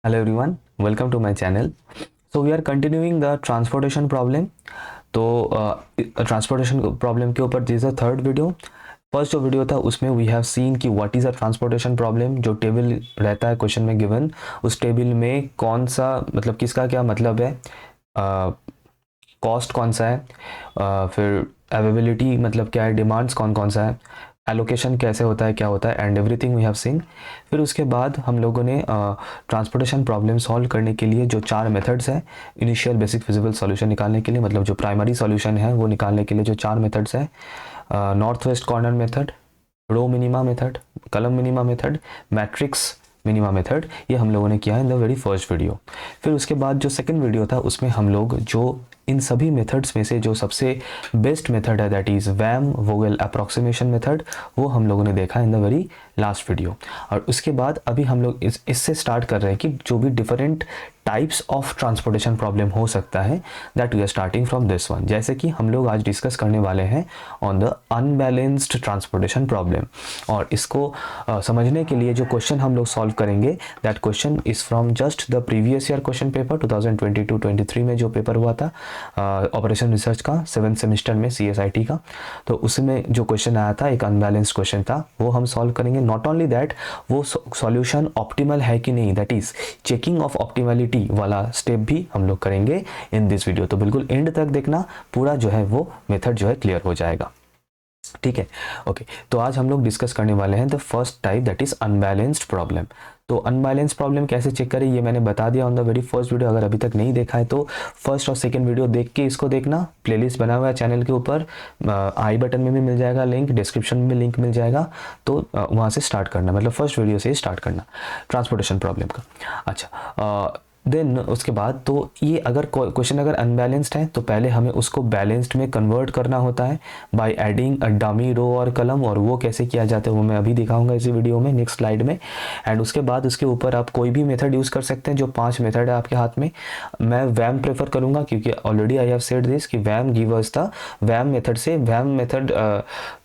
Hello everyone, welcome to my channel. So we are continuing the transportation problem. तो transportation problem के ऊपर this is the third video. First जो video था उसमें we have seen कि what is a transportation problem. जो table रहता है क्वेश्चन में गिवन, उस टेबल में कौन सा मतलब किसका क्या मतलब है, कॉस्ट कौन सा है, फिर अवेलेबिलिटी मतलब क्या है, डिमांड्स कौन कौन सा है, एलोकेशन कैसे होता है, क्या होता है, and everything we have seen. फिर उसके बाद हम लोगों ने ट्रांसपोर्टेशन प्रॉब्लम सॉल्व करने के लिए जो 4 मेथड्स हैं इनिशियल बेसिक फिजिबल सॉल्यूशन निकालने के लिए, मतलब जो प्राइमरी सॉल्यूशन है वो निकालने के लिए जो 4 मेथड्स हैं, north west corner method, row minima method, column minima method, matrix minima method, ये हम लोगों ने किया है in the very first video. फिर उसके बाद जो सेकंड वीडियो था उसमें हम लोग जो इन सभी मेथड्स में से जो सबसे बेस्ट मेथड है that is VAM Vogel approximation method, वो हम लोगों ने देखा in the very last video. और उसके बाद अभी हम लोग इससे स्टार्ट कर रहे हैं कि जो भी different types of transportation problem हो सकता है that we are starting from this one. जैसे कि हम लोग आज डिस्कस करने वाले हैं on the unbalanced transportation problem. और इसको समझने के लिए जो क्वेश्चन हम लोग सॉल्व करेंगे that question is from just the previous year question paper 2022-23 में जो पेपर हुआ था ऑपरेशन रिसर्च का 7th सेमेस्टर में CSIT का। तो उसमें जो क्वेश्चन आया था एक अनबैलेंस्ड क्वेश्चन था, वो हम सॉल्व करेंगे। नॉट ओनली दैट, वो सॉल्यूशन ऑप्टिमल है कि नहीं, that is checking of optimality वाला स्टेप भी हम लोग करेंगे इन दिस वीडियो। तो बिल्कुल एंड तक देखना, पूरा जो है वो मेथड जो है क्लियर हो जाएगा। ठीक है, ओके। तो आज हम लोग डिस्कस करने वाले हैं the first type that is unbalanced problem. तो अनबैलेंस प्रॉब्लम कैसे चेक करें ये मैंने बता दिया on the very first video. अगर अभी तक नहीं देखा है तो फर्स्ट और सेकंड वीडियो देख के इसको देखना। प्लेलिस्ट बना हुआ है चैनल के ऊपर, आई बटन में भी मिल जाएगा लिंक, डिस्क्रिप्शन में लिंक मिल जाएगा। तो वहाँ से स्टार्ट करना, मतलब फर्स्ट वीडियो से ही स्टार्ट करना ट्रांसपोर्टेशन प्रॉब्लम का। अच्छा, देन उसके बाद तो ये अगर क्वेश्चन अगर अनबैलेंस्ड है तो पहले हमें उसको बैलेंस्ड में कन्वर्ट करना होता है बाय एडिंग अ डमी रो और कलम। और वो कैसे किया जाता है वो मैं अभी दिखाऊंगा इसी वीडियो में नेक्स्ट स्लाइड में। एंड उसके बाद उसके ऊपर आप कोई भी मेथड यूज़ कर सकते हैं। जो 5 मेथड है आपके हाथ में, मैं वैम प्रेफर करूंगा क्योंकि already I have said this कि वैम give us the VAM method से वैम मेथड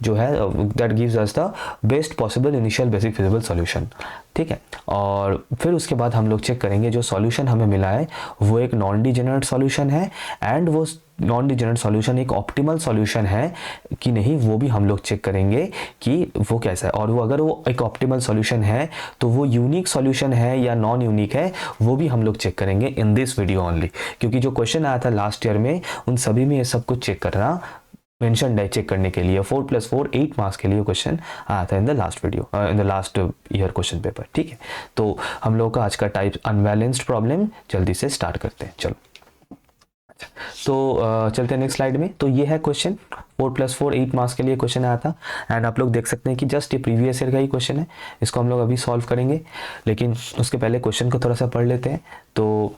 जो है that gives us the best possible initial basic feasible solution. ठीक है, और फिर उसके बाद हम लोग चेक करेंगे जो सॉल्यूशन हमें मिला है वो एक नॉन डिजेनरेट सॉल्यूशन है, एंड वो नॉन डिजेनरेट सॉल्यूशन एक ऑप्टिमल सॉल्यूशन है कि नहीं, वो भी हम लोग चेक करेंगे कि वो कैसा है। और वो अगर वो एक ऑप्टिमल सॉल्यूशन है तो वो यूनिक सॉल्यूशन है या नॉन यूनिक है, वो भी हम लोग चेक करेंगे इन दिस वीडियो ओनली। क्योंकि जो क्वेश्चन आया था लास्ट ईयर में उन सभी में ये सब कुछ चेक करना मेंशन है, चेक करने के लिए 4+4 8 मार्क्स के लिए क्वेश्चन आया था in the last video, in the last year question paper. ठीक है, तो हम लोग का आज का टाइप अनबैलेंस्ड प्रॉब्लम जल्दी से स्टार्ट करते हैं। चलो, तो चलते हैं नेक्स्ट स्लाइड में। तो ये है क्वेश्चन 4+4 8 मार्क्स के लिए क्वेश्चन आया था। एंड आप लोग देख सकते हैं कि जस्ट ये प्रीवियस ईयर का ही क्वेश्चन है। इसको हम लोग अभी सॉल्व करेंगे, लेकिन उसके पहले क्वेश्चन को थोड़ा सा पढ़ लेते हैं। तो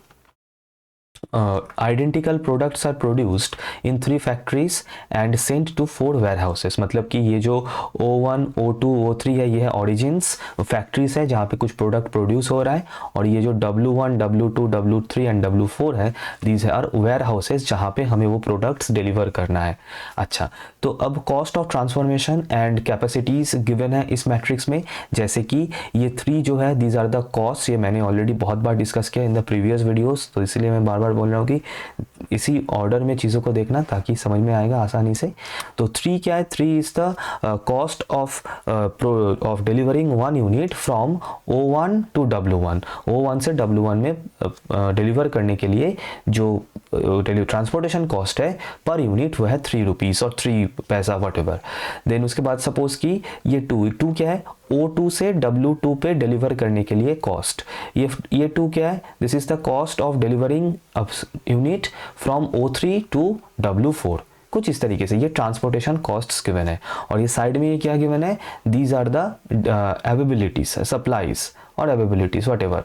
identical products are produced in 3 factories and sent to 4 warehouses। मतलब कि ये जो O1 O2 O3 है ये है origins factories है जहाँ पे कुछ प्रोडक्ट प्रोड्यूस हो रहा है, और ये जो W1 W2 W3 and W4 है these are warehouses जहाँ पे हमें वो प्रोडक्ट्स डिलीवर करना है। अच्छा, तो अब cost of transformation and capacities given है इस मैट्रिक्स में। जैसे कि ये 3 जो है दीज आर द कॉस्ट, ये मैंने ऑलरेडी बहुत बार डिस्कस किया इन द प्रीवियस वीडियोस, तो इसलिए मैं बार बार बोल रहा हूँ कि इसी ऑर्डर में चीज़ों को देखना ताकि समझ में आएगा आसानी से। तो 3 क्या है, 3 is the cost of delivering 1 unit from O1 to W1। O1 से W1 में डिलीवर करने के लिए जो ट्रांसपोर्टेशन कॉस्ट है पर यूनिट वो है 3 रुपीज़ और 3 पैसा वट एवर। देन उसके बाद सपोज कि ये 2 क्या है, O2 से W2 पे डिलीवर करने के लिए कॉस्ट, ये 2 क्या है, this is the cost of delivering unit from O3 to W4। कुछ इस तरीके से ये ट्रांसपोर्टेशन कॉस्ट्स गिवन है। और ये साइड में ये क्या गिवन है, these are the availabilities, supplies और अवेलेबिलिटीज वट एवर।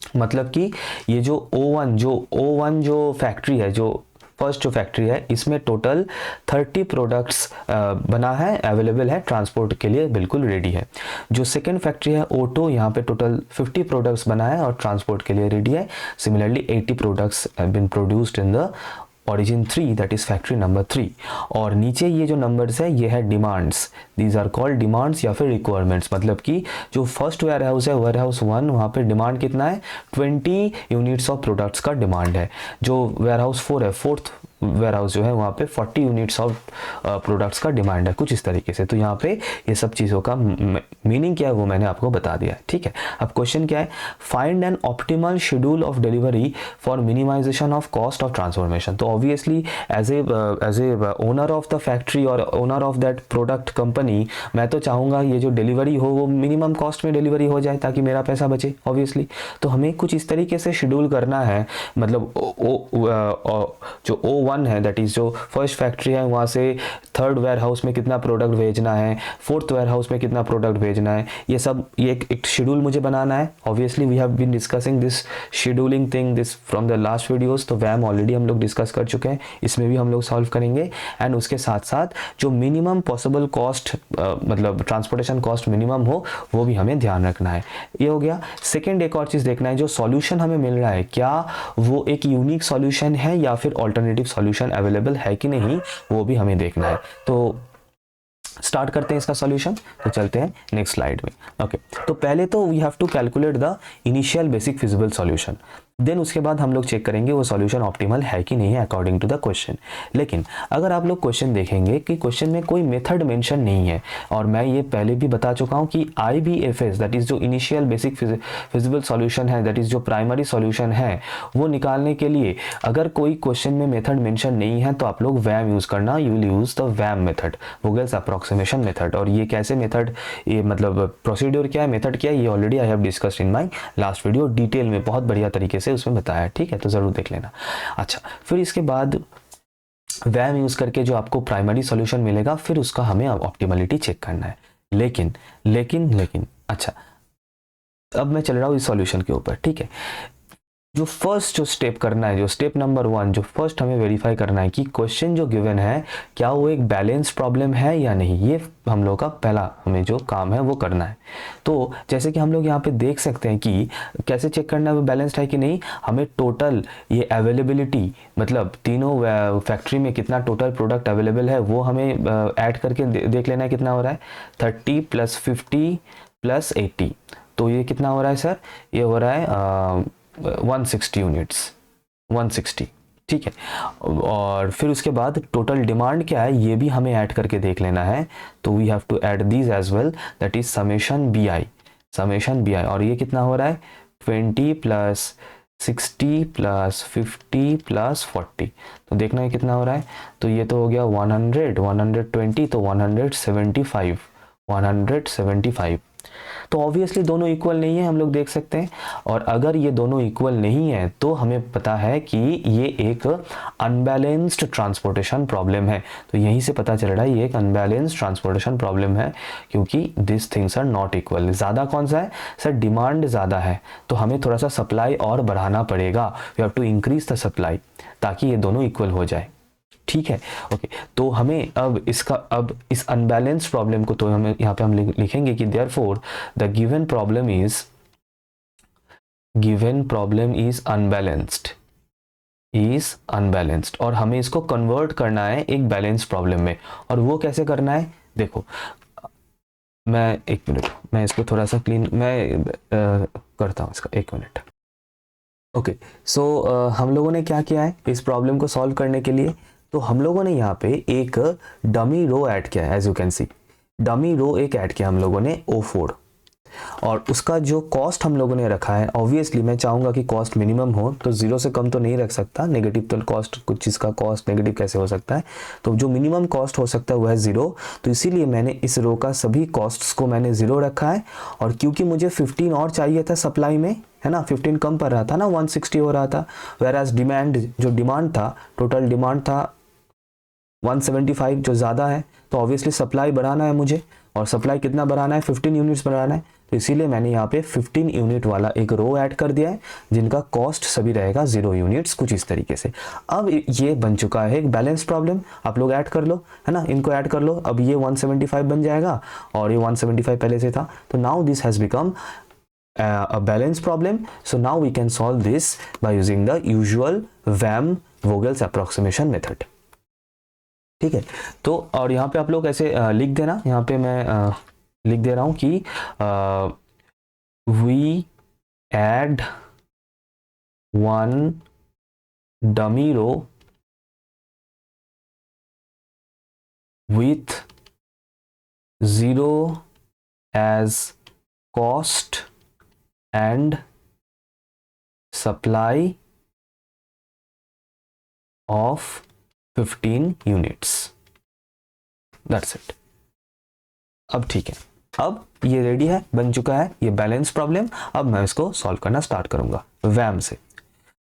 मतलब कि ये जो O1 जो फैक्ट्री है, जो फर्स्ट जो फैक्ट्री है, इसमें टोटल 30 प्रोडक्ट्स बना है, अवेलेबल है, ट्रांसपोर्ट के लिए बिल्कुल रेडी है। जो सेकेंड फैक्ट्री है O2, यहाँ पे टोटल 50 प्रोडक्ट्स बना है और ट्रांसपोर्ट के लिए रेडी है। Similarly 80 products have been produced in the origin 3 that is factory number 3, और नीचे ये जो नंबर्स है ये है demands, these are called demands या फिर रिक्वायरमेंट्स। मतलब कि जो फर्स्ट वेयर हाउस है वेयर हाउस 1, वहाँ पे डिमांड कितना है 20 यूनिट्स ऑफ प्रोडक्ट्स का डिमांड है। जो वेयर हाउस 4 है, फोर्थ वेयर हाउस जो है वहाँ पे 40 यूनिट्स ऑफ प्रोडक्ट्स का डिमांड है, कुछ इस तरीके से। तो यहाँ पे ये सब चीज़ों का मीनिंग क्या है वो मैंने आपको बता दिया है, ठीक है। अब क्वेश्चन क्या है, find an optimal schedule of delivery for minimisation of cost of transformation. तो obviously as a owner of the factory और owner of that product company, मैं तो चाहूँगा ये जो डिलीवरी हो वो मिनिमम कॉस्ट में डिलीवरी हो जाए ताकि मेरा पैसा बचे ऑब्वियसली। तो हमें कुछ इस तरीके से शेड्यूल करना है, मतलब जो O1 है दैट इज जो फर्स्ट फैक्ट्री है वहाँ से थर्ड वेयर हाउस में कितना प्रोडक्ट भेजना है, फोर्थ वेयर हाउस में कितना प्रोडक्ट भेजना है, ये सब ये एक शेड्यूल मुझे बनाना है। Obviously we have been discussing this scheduling thing this from the last videos, तो वैम ऑलरेडी हम लोग डिस्कस कर चुके हैं, इसमें भी हम लोग सॉल्व करेंगे। एंड उसके साथ साथ जो मिनिमम पॉसिबल कॉस्ट मतलब ट्रांसपोर्टेशन कॉस्ट मिनिमम हो वो भी हमें ध्यान रखना है। ये हो गया। सेकेंड एक और चीज़ देखना है, जो सॉल्यूशन हमें मिल रहा है क्या वो एक यूनिक सॉल्यूशन है या फिर ऑल्टरनेटिव सॉल्यूशन अवेलेबल है कि नहीं, वो भी हमें देखना है। तो स्टार्ट करते हैं इसका सॉल्यूशन, तो चलते हैं नेक्स्ट स्लाइड में। ओके, तो पहले तो we have to calculate the initial basic feasible solution, then उसके बाद हम लोग चेक करेंगे वो सॉल्यूशन ऑप्टिमल है कि नहीं है अकॉर्डिंग टू द क्वेश्चन। लेकिन अगर आप लोग क्वेश्चन देखेंगे कि क्वेश्चन में कोई मेथड मेंशन नहीं है, और मैं ये पहले भी बता चुका हूँ कि IBFS दैट इज जो इनिशियल बेसिक फिजिबल सॉल्यूशन है, दैट इज जो प्राइमरी सॉल्यूशन है, वो निकालने के लिए अगर कोई क्वेश्चन में मेथड मेंशन नहीं है तो आप लोग वैम यूज करना, you will use the VAM method, Vogel's approximation method. और ये कैसे मेथड, ये मतलब प्रोसीड्यूर क्या है, मेथड क्या है, ये already I have discussed in my last video, detail में बहुत बढ़िया तरीके से उसमें बताया है, ठीक है, तो जरूर देख लेना। अच्छा, फिर इसके बाद वैम यूज करके जो आपको प्राइमरी सॉल्यूशन मिलेगा फिर उसका हमें ऑप्टिमलिटी चेक करना है। लेकिन अच्छा, अब मैं चल रहा हूं इस सॉल्यूशन के ऊपर, ठीक है। जो फर्स्ट जो स्टेप करना है, जो स्टेप नंबर 1, जो फर्स्ट हमें वेरीफाई करना है कि क्वेश्चन जो गिवन है क्या वो एक बैलेंस प्रॉब्लम है या नहीं, ये हम लोग का पहला हमें जो काम है वो करना है। तो जैसे कि हम लोग यहाँ पे देख सकते हैं कि कैसे चेक करना है वो बैलेंस्ड है कि नहीं, हमें टोटल ये अवेलेबिलिटी, मतलब तीनों फैक्ट्री में कितना टोटल प्रोडक्ट अवेलेबल है वो हमें ऐड करके देख लेना है कितना हो रहा है, 30 + 50 + 80, तो ये कितना हो रहा है सर, ये हो रहा है 160 यूनिट्स, 160, ठीक है। और फिर उसके बाद टोटल डिमांड क्या है ये भी हमें ऐड करके देख लेना है, तो we have to add these as well, that is summation BI, और ये कितना हो रहा है 20 + 60 + 50 + 40, तो देखना है कितना हो रहा है, तो ये तो हो गया 100, 120, तो 175। तो ऑब्वियसली दोनों इक्वल नहीं है, हम लोग देख सकते हैं, और अगर ये दोनों इक्वल नहीं है तो हमें पता है कि ये एक अनबैलेंस्ड ट्रांसपोर्टेशन प्रॉब्लम है। तो यहीं से पता चल रहा है ये एक अनबैलेंस्ड ट्रांसपोर्टेशन प्रॉब्लम है, क्योंकि this things are not equal. ज़्यादा कौन सा है सर, डिमांड ज़्यादा है, तो हमें थोड़ा सा सप्लाई और बढ़ाना पड़ेगा, we have to increase the supply ताकि ये दोनों इक्वल हो जाए, ठीक है। ओके, तो हमें अब इस अनबैलेंस प्रॉब्लम को तो हमें यहाँ पे हम लिखेंगे कि therefore the given problem is unbalanced, और हमें इसको कन्वर्ट करना है एक बैलेंस प्रॉब्लम में। और वो कैसे करना है, देखो मैं एक मिनट, मैं इसको थोड़ा सा क्लीन मैं करता हूँ इसका, एक मिनट। ओके, सो हम लोगों ने क्या किया है इस प्रॉब्लम को सॉल्व करने के लिए, तो हम लोगों ने यहाँ पे एक डमी रो ऐड किया है, as you can see dummy row एक ऐड किया हम लोगों ने O4, और उसका जो कॉस्ट हम लोगों ने रखा है, ऑब्वियसली मैं चाहूँगा कि कॉस्ट मिनिमम हो, तो 0 से कम तो नहीं रख सकता, नेगेटिव तो कॉस्ट, कुछ चीज़ का कॉस्ट नेगेटिव कैसे हो सकता है, तो जो मिनिमम कॉस्ट हो सकता है वो है 0, तो इसीलिए मैंने इस रो का सभी कॉस्ट्स को मैंने 0 रखा है। और क्योंकि मुझे 15 और चाहिए था सप्लाई में, है ना, 15 कम पड़ रहा था ना, 160 हो रहा था, वेयर एज डिमांड था, टोटल डिमांड था 175 जो ज़्यादा है, तो ऑब्वियसली सप्लाई बढ़ाना है मुझे, और सप्लाई कितना बढ़ाना है, 15 यूनिट्स बढ़ाना है, तो इसीलिए मैंने यहाँ पे 15 यूनिट वाला एक रो ऐड कर दिया है, जिनका कॉस्ट सभी रहेगा 0 यूनिट्स, कुछ इस तरीके से। अब ये बन चुका है एक बैलेंस प्रॉब्लम, आप लोग ऐड कर लो, है ना, इनको ऐड कर लो, अब ये 175 बन जाएगा, और ये 175 पहले से था, तो now this has become a balance problem. So now we can solve this by using the usual VAM Vogel's approximation method. ठीक है, तो और यहाँ पे आप लोग ऐसे लिख देना, यहाँ पे मैं लिख दे रहा हूँ कि we add one dummy row with 0 as cost and supply of 15 units. That's it. अब ठीक है, अब ये रेडी है, बन चुका है ये बैलेंस प्रॉब्लम। अब मैं इसको सॉल्व करना स्टार्ट करूंगा वैम से।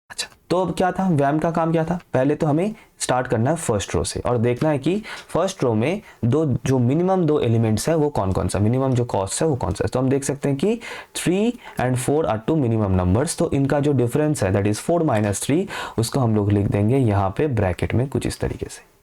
अच्छा, तो अब क्या था, वैम का काम क्या था, पहले तो हमें स्टार्ट करना है फर्स्ट रो से और देखना है कि फर्स्ट रो में जो मिनिमम 2 एलिमेंट्स है वो कौन कौन सा, मिनिमम जो कॉस्ट है वो कौन सा है। तो हम देख सकते हैं कि 3 and 4 आर 2 मिनिमम नंबर्स, तो इनका जो डिफरेंस है दैट इज 4 - 3, उसको हम लोग लिख देंगे यहाँ पे ब्रैकेट में कुछ इस तरीके से।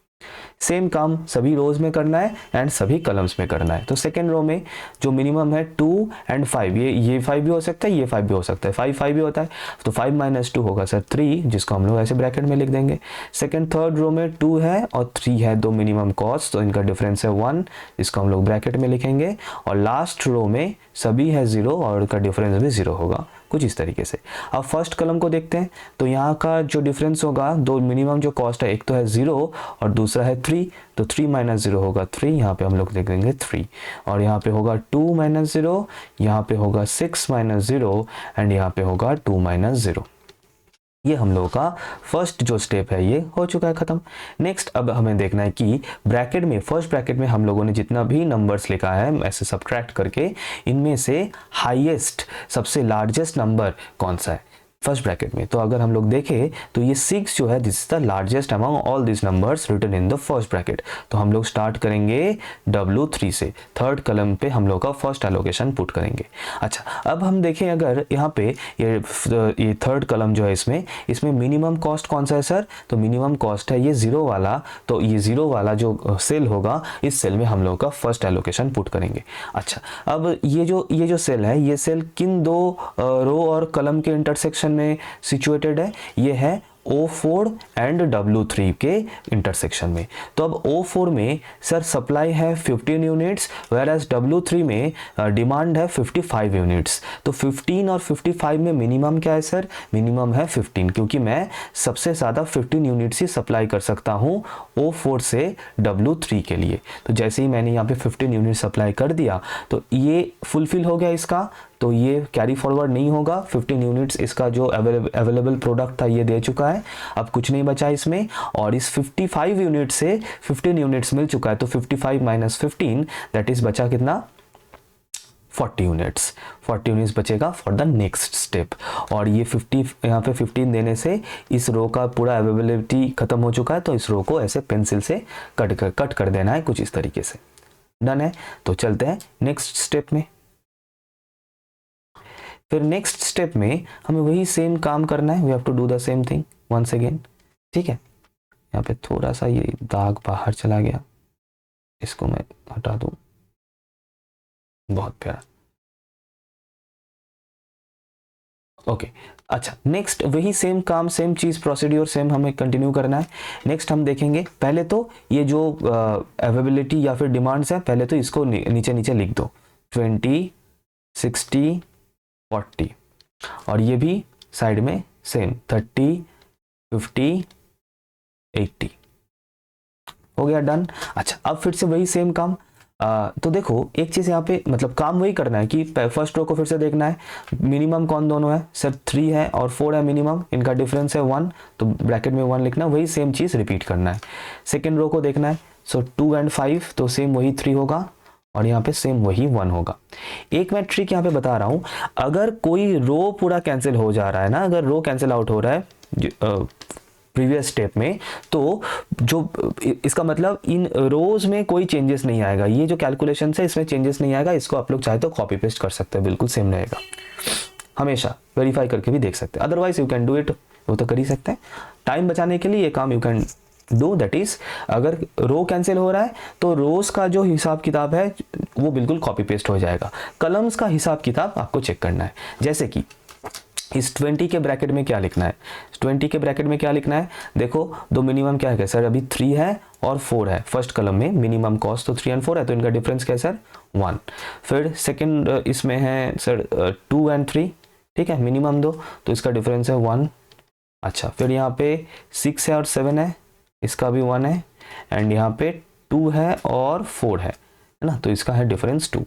सेम काम सभी रोज में करना है एंड सभी कॉलम्स में करना है। तो सेकेंड रो में जो मिनिमम है 2 and 5, ये 5 भी हो सकता है, ये 5 भी हो सकता है, 5 भी होता है, तो 5 - 2 होगा सर 3, जिसको हम लोग ऐसे ब्रैकेट में लिख देंगे। सेकेंड थर्ड रो में 2 है और 3 है, 2 मिनिमम कॉस्ट, तो इनका डिफरेंस है 1, जिसको हम लोग ब्रैकेट में लिखेंगे। और लास्ट रो में सभी है 0 और उनका डिफरेंस भी 0 होगा, कुछ इस तरीके से। अब फर्स्ट कॉलम को देखते हैं, तो यहाँ का जो डिफरेंस होगा, दो मिनिमम जो कॉस्ट है, एक तो है 0 और दूसरा है 3, तो 3 - 0 होगा 3, यहाँ पे हम लोग देख देंगे 3, और यहाँ पे होगा 2 - 0, यहाँ पे होगा 6 - 0 एंड यहाँ पे होगा 2 - 0। ये हम लोगों का फर्स्ट जो स्टेप है ये हो चुका है खत्म। नेक्स्ट अब हमें देखना है कि ब्रैकेट में, फर्स्ट ब्रैकेट में हम लोगों ने जितना भी नंबर्स लिखा है ऐसे सब्ट्रैक्ट करके, इनमें से हाईएस्ट सबसे लार्जेस्ट नंबर कौन सा है फर्स्ट ब्रैकेट में। तो अगर हम लोग देखें तो ये 6 जो है, this is the largest among all this numbers written in the first bracket. तो हम लोग स्टार्ट करेंगे W3 से, थर्ड कॉलम पे हम लोग का फर्स्ट एलोकेशन पुट करेंगे। अच्छा, अब हम देखें अगर यहाँ पे ये थर्ड कॉलम जो है, इसमें मिनिमम कॉस्ट कौन सा है सर, तो मिनिमम कॉस्ट है ये 0 वाला, तो ये 0 वाला जो सेल होगा, इस सेल में हम लोग का फर्स्ट एलोकेशन पुट करेंगे। अच्छा, अब ये जो सेल है, ये सेल किन दो रो और कॉलम के इंटरसेक्शन में सिचुएटेड है, ये है O4 एंड W3 के इंटरसेक्शन में। तो अब O4 में सर सप्लाई है 15 यूनिट्स, वेयर एज W3 में डिमांड है 55 यूनिट्स। तो 15 और 55 में मिनिमम क्या है सर, मिनिमम है 15, क्योंकि मैं सबसे ज़्यादा 15 यूनिट्स ही सप्लाई कर सकता हूँ O4 से W3 के लिए। तो जैसे ही मैंने यहाँ पे 15 यूनिट सप्लाई कर दिया तो ये फुलफिल हो गया इसका, तो ये कैरी फॉरवर्ड नहीं होगा। 15 यूनिट्स इसका जो अवेलेबल प्रोडक्ट था ये दे चुका है, अब कुछ नहीं बचा इसमें। और इस 55 यूनिट से 15 यूनिट्स मिल चुका है, तो 55 - 15 दैट इज बचा कितना, 40 यूनिट्स। 40 यूनिट्स बचेगा फॉर द नेक्स्ट स्टेप। और ये 50 यहाँ पे 15 देने से इस रो का पूरा अवेलेबिलिटी खत्म हो चुका है, तो इस रो को ऐसे पेंसिल से कट कर देना है कुछ इस तरीके से। डन है, तो चलते हैं नेक्स्ट स्टेप में। फिर नेक्स्ट स्टेप में हमें वही सेम काम करना है, we have to do the same thing once again. ठीक है, यहाँ पे थोड़ा सा ये दाग बाहर चला गया, इसको मैं हटा दूं, बहुत प्यारा। ओके, अच्छा, नेक्स्ट वही सेम काम, सेम चीज़, प्रोसीड्योर सेम हमें कंटिन्यू करना है। नेक्स्ट हम देखेंगे, पहले तो ये जो अवेलेबिलिटी या फिर डिमांड्स है, पहले तो इसको नीचे नीचे लिख दो, 20, 60, 40, और ये भी साइड में सेम 30, 50, 80 हो गया, डन। अच्छा, अब फिर से वही सेम काम, तो देखो एक चीज़ यहाँ पे मतलब काम वही करना है कि फर्स्ट रो को फिर से देखना है, मिनिमम कौन दोनों है सर, 3 है और 4 है मिनिमम, इनका डिफरेंस है 1, तो ब्रैकेट में 1 लिखना, वही सेम चीज़ रिपीट करना है। सेकेंड रो को देखना है, सो 2 and 5, तो सेम वही 3 होगा और यहाँ पे सेम वही 1 होगा। एक मैं ट्रिक यहाँ पे बता रहा हूँ, अगर कोई रो पूरा कैंसिल हो जा रहा है ना, अगर रो कैंसिल आउट हो रहा है प्रीवियस स्टेप में, तो जो इसका मतलब इन रोज में कोई चेंजेस नहीं आएगा, ये जो कैलकुलेशन है इसमें चेंजेस नहीं आएगा। इसको आप लोग चाहे तो कॉपी पेस्ट कर सकते हैं, बिल्कुल सेम रहेगा, हमेशा वेरीफाई करके भी देख सकते हैं। Otherwise you can do it, वो तो कर ही सकते हैं। टाइम बचाने के लिए ये काम you can do, that is अगर रो कैंसिल हो रहा है तो रोज का जो हिसाब किताब है वो बिल्कुल कॉपी पेस्ट हो जाएगा। कलम्स का हिसाब किताब आपको चेक करना है, जैसे कि इस 20 के ब्रैकेट में क्या लिखना है, 20 के ब्रैकेट में क्या लिखना है, देखो दो मिनिमम क्या है सर, अभी 3 है और 4 है, फर्स्ट कलम में मिनिमम कॉस्ट तो 3 एंड 4 है, तो इनका डिफरेंस क्या है सर 1। फिर सेकंड इसमें है सर 2 एंड 3, ठीक है, मिनिमम दो तो इसका डिफरेंस है 1। अच्छा, फिर यहाँ पे 6 है और 7 है, इसका भी 1 है, एंड यहाँ पे 2 है और 4 है ना, तो इसका है डिफरेंस 2।